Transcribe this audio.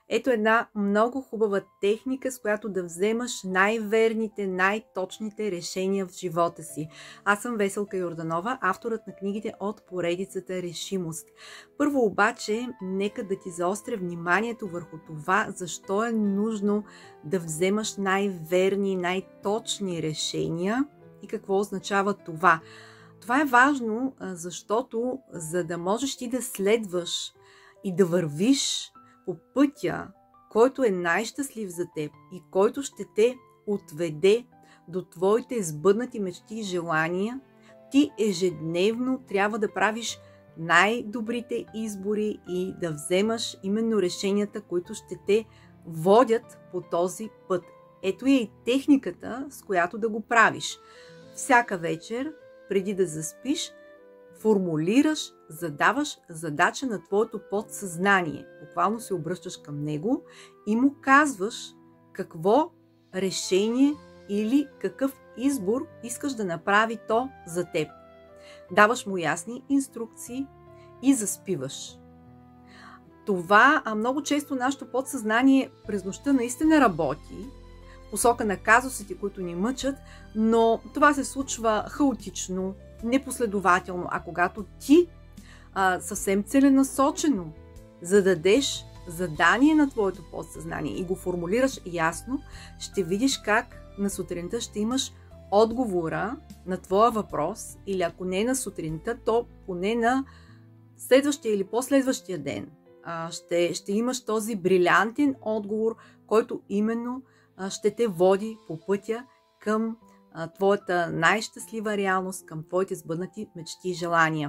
Ето една много хубава техника, с която да вземаш най-верните, най-точните решения в живота си. Аз съм Веселка Йорданова, авторът на книгите от поредицата Решимост. Първо обаче, нека да ти заостря вниманието върху това, защо е нужно да вземаш най-верни, най-точни решения и какво означава това. Това е важно, защото за да можеш ти да следваш и да вървиш по пътя, който е най-щастлив за теб и който ще те отведе до твоите сбъднати мечти и желания, ти ежедневно трябва да правиш най-добрите избори и да вземаш именно решенията, които ще те водят по този път. Ето е и техниката, с която да го правиш. Всяка вечер, преди да заспиш, формулираш, задаваш задача на твоето подсъзнание. Буквално се обръщаш към него и му казваш какво решение или какъв избор искаш да направи то за теб. Даваш му ясни инструкции и заспиваш. Това много често нашето подсъзнание през нощта наистина работи, посока на казусите, които ни мъчат, но това се случва хаотично, непоследователно. А когато ти съвсем целенасочено зададеш задание на твоето подсъзнание и го формулираш ясно, ще видиш как на сутринта ще имаш отговора на твоя въпрос, или ако не на сутринта, то поне на следващия или последващия ден. Ще имаш този брилянтен отговор, който именно ще те води по пътя към твоята най-щастлива реалност, към твоите сбъднати мечти и желания.